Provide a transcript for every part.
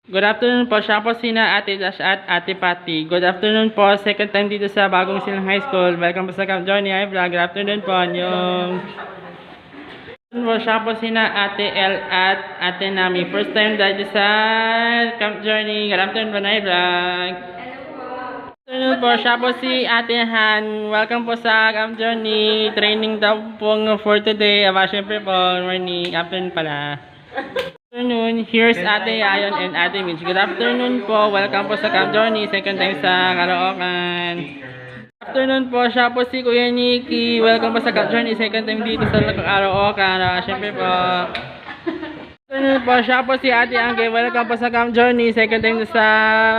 Good afternoon po. Siya po sina Ate Dash at Ate Patty. Good afternoon po. Second time dito sa Bagong Silang High School. Welcome po sa Camp Journey Vlog. Good afternoon po. Anyong. Siya po sina Ate L at Ate Nami. First time dito sa Camp Journey. Good afternoon po na vlog. Good afternoon po. Siya po si Ate Han. Welcome po sa Camp Journey. Training daw po for today. Siyempre po. Morning. Afternoon pala. Good afternoon, here's Ate Ayon and Ate Mitch. Good afternoon po, welcome po sa Camp Journey, second time sa Caloocan. Good afternoon po, siya po si Kuya Nicky. Welcome po sa Camp Journey, second time dito sa Caloocan. Siyempre po. Good afternoon po, siya po si Ate Angge. Welcome po sa Camp Journey, second time sa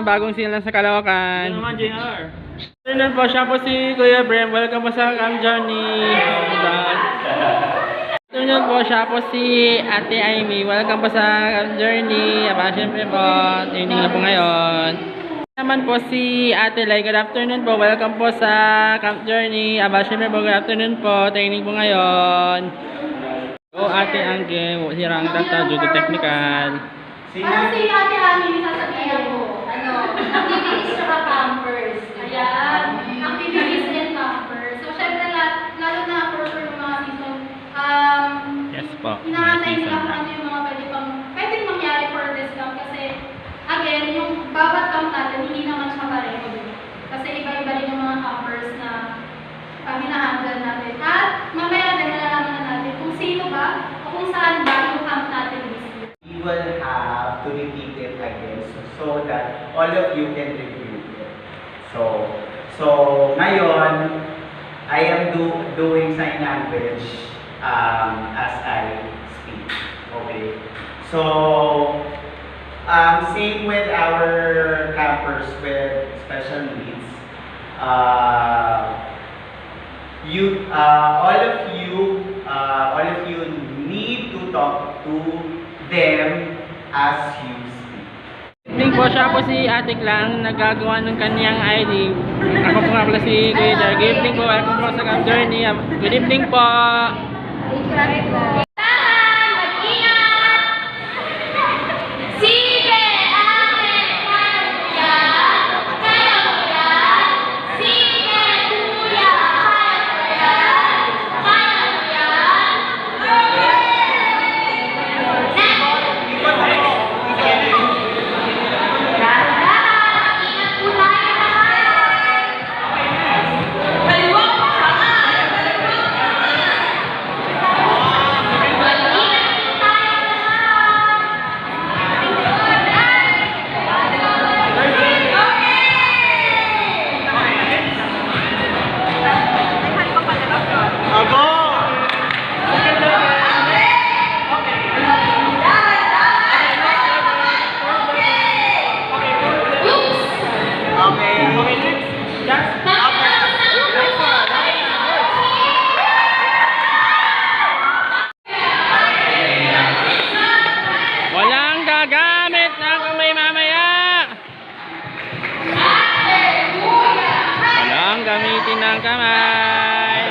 Bagong Silang sa Caloocan. Good afternoon po, siya po si Kuya Brem. Welcome po sa Camp Journey. Afternoon po, siya po si Ate Amy. Welcome po sa Camp Journey. Siyempre po, training na po ngayon. Naman po si Ate Lai. Good afternoon po. Welcome po sa Camp Journey. Siyempre po, good afternoon po. Training po ngayon. O Ate Angge, sirang data due to technical. Si Ate Amy, sasabihin ko, activities sa campers. Ayan, activities and campers. So, syempre, lalo na for ng mga season, Yes po. inaantay nila kung ano yung mga pwedeng mangyari for this camp kasi, again, yung bawat camp natin, hindi naman siya pareho. Kasi iba-iba rin yung mga campers na hinahandle natin. At mamaya din nalalaman na natin kung sino ba o kung saan ba yung camp natin this year. We will have to repeat it again so that all of you can review it. So ngayon, I am doing sign language as I speak. Okay. So same with our campers with special needs. All of you need to talk to them as you speak. Good evening po, siya po si Ate Klang, nagagawa ng kanyang ID. Ako po nga pala si Kuya Jar. Good evening po, welcome po sa Camp Journey. Good evening po. Walang gagamit ng kamay mamaya. Walang gamitin ng kamay.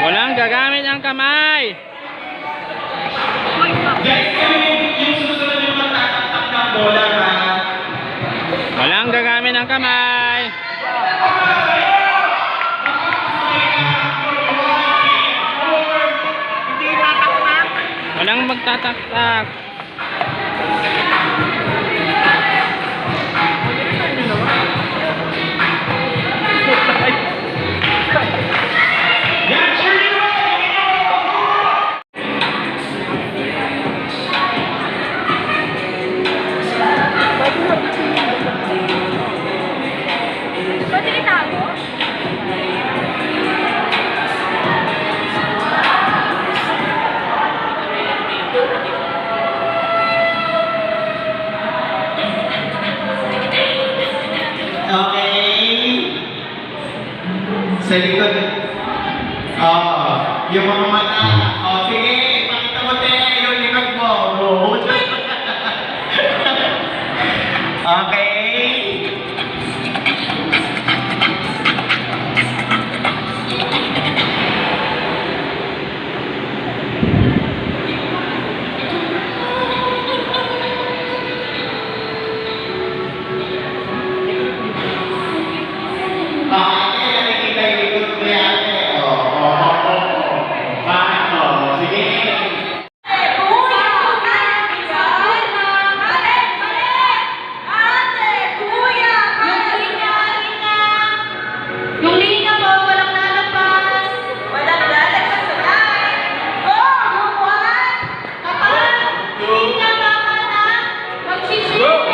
Walang gagamit ng kamay. Walang gagamit ng kamay. Walang magtataktak. Sa likod. Yung mga mata. Sige, pakita mo yung likod mo. Okay? Yung linya po, walang lalabas. Kapag hindi ka tama na, mag-share.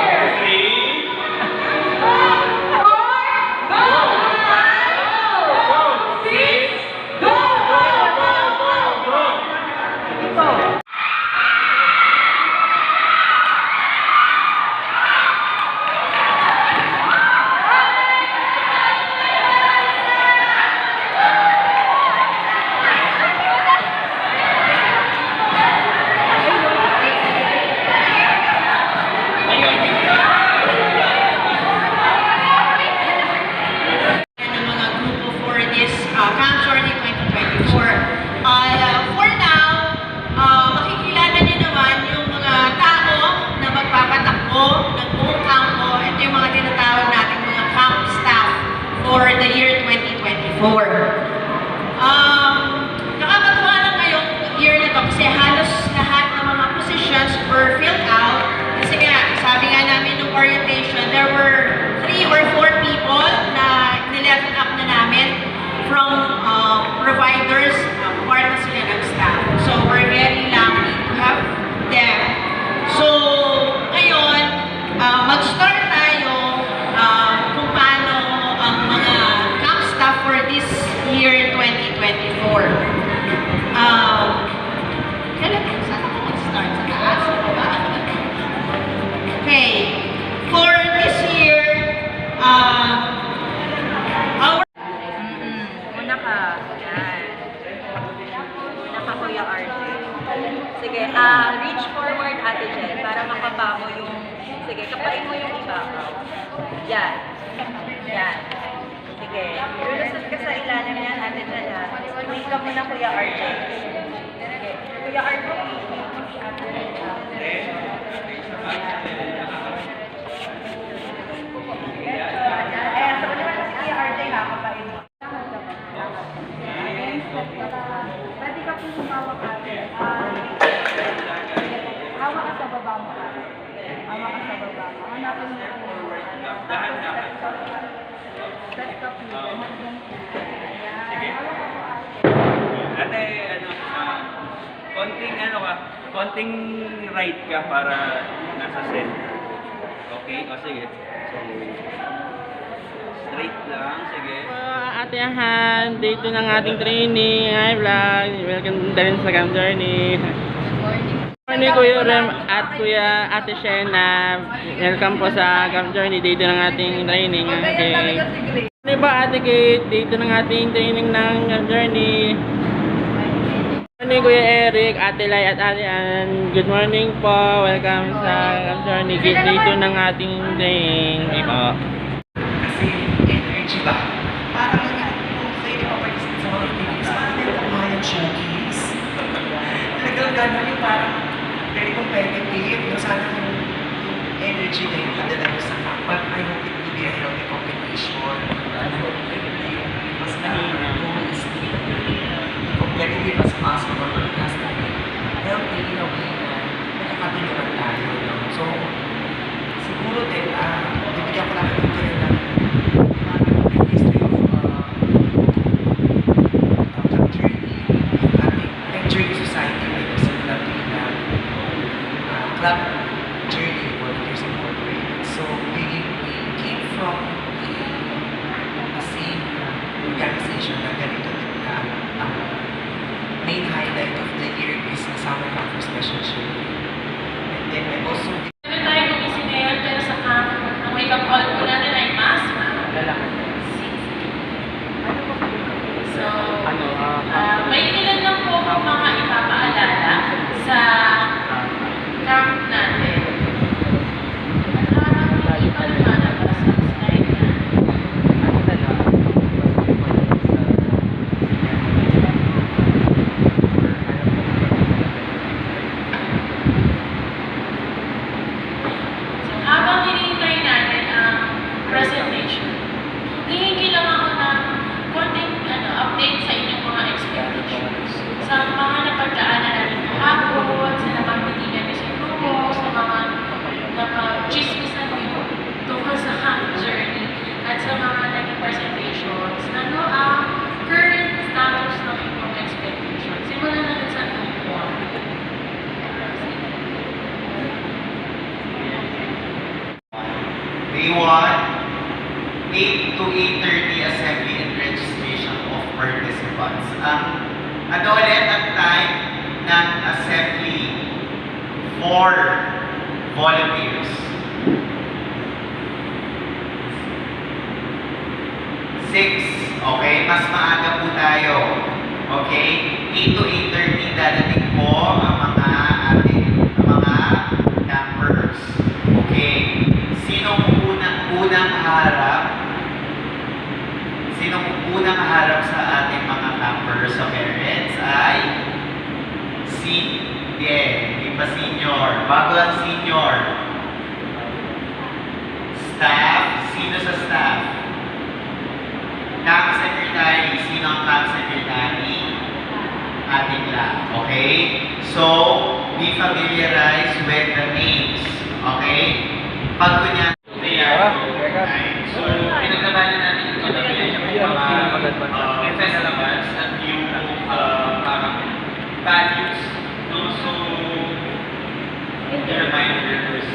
ng mga grupo for this Camp Journey 2024. For now, makikilala niyo naman yung mga tao na magpapatakbo ng buong kampo. Ito yung mga tinatawag natin mga camp staff for the year 2024. Nakakatuwa lang ngayong year na to kasi halos lahat ng mga positions were filled out. Kasi nga, sabi nga namin nung orientation, there were 3 or 4 people na nilevel up na namin from providers, part na sila ng staff. So, we're very lucky to have them. So, ngayon, mag-start tayo kung paano ang mga camp staff for this year 2024. Saan ako mag-start? Sa taas? Sa baba? Okay. For this year, our Una ka. Yan. Una ka, Kuya RJ. Sige, reach forward, Ate Jen, para makapa mo yung... Sige, kapain mo yung iba. Yan. Yan. Sige. Lulusot ka sa ilalim yan, Ate Jen, ha? Wait ka muna, Kuya RJ. Sige. Kuya RJ. Ate Jen, ha? Ayan, so naman si Kuya RJ, ha? Kapain mo. Pwede ka po humawak ate. Hawak ka sa baba mo ate. Hawak ka sa baba mo. Hanapin mo po. Stretch ka po. Sige. Ate, konting right ka para nasa center. Okay? O sige. So, straight lang, sige. Ate Han, day 2 ng ating training. Hi vlog, welcome din sa Camp Journey. Good morning Kuya Rem at Kuya Ate Shena. Welcome po sa Camp Journey, day 2 ng ating training. Okay. Ano ba Ate Kate, day 2 ng ating training ng Camp Journey. Good morning Kuya Eric, Ate Lai at Ate Ann. Good morning po, welcome sa Camp Journey, day 2 ng ating training. Okay po. Kasi energy ba? Parang kung kayo di pa participate sa mga activities, parang may kamayan siya, kids. Talagang gano'n yung parang very competitive. No? Sana yung energy na yung padala mo sa kapag I hope it will be a healthy competition. Mas realistic. Competitive as possible. Because healthy in a way na nakakatulungan tayo. No? So, siguro din, bibigyan ko lang ito kayo ng history of Camp Journey Society with the Simulat Club Journey Volunteers Incorporated. So we came from a same organization na ganito din na ang main highlight of the year is the Summer Camp for Special Children. And then I also Ano tayo gumising ngayon, pero sa camp, ang wake-up call po natin ay mask. So, may ilan lang po kung mga ipapaalala sa camp natin. Day 1, 8 to 8:30 assembly and registration of participants. Ano ulit ang time ng assembly for volunteers? 6. Okay, mas maaga po tayo. Okay? 8 to 8:30 dadating po ang mga campers. Okay? Sinong unang harap? Sinong unang harap sa ating mga campers sa parents ay di pa senior. Bago ang senior. Staff. Sino sa staff? Camp secretary. Sino ang camp secretary? Ating lang. Okay? So, be familiarized with the names. Okay? Pag kunya, so, pinaglabanan natin ito na yung mga festivals at yung parang values. No? So, the reminders.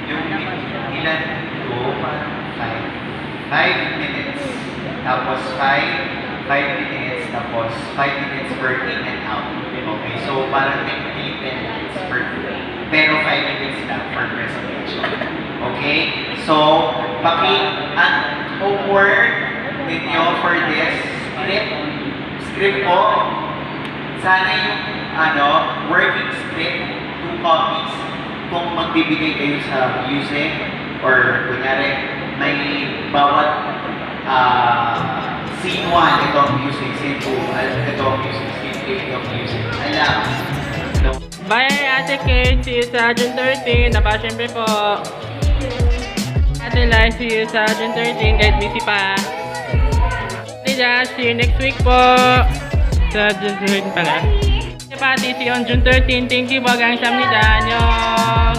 Yung ilan ko, parang 5 minutes. Tapos 5 minutes. Tapos 5 minutes per in and out. Okay, so parang technically 10 minutes per pero 5 minutes lang for presentation. Okay? So, ang homework ninyo for this script po, sana yung working script, 2 copies, kung magbibigay kayo sa music, or kunyari, may bawat scene 1, ito ang music, scene 2, ito ang music, scene 3, ito ang music. Alam. Bye, Ate Kate. See you sa June 13. Napa, syempre po. Ate Lai, see you sa June 13. Kahit busy pa. Ate Josh, see you next week po. Sa June 13 pala. Ate Patty, see you on June 13. Thank you, Bagang Siyam ni Danyong.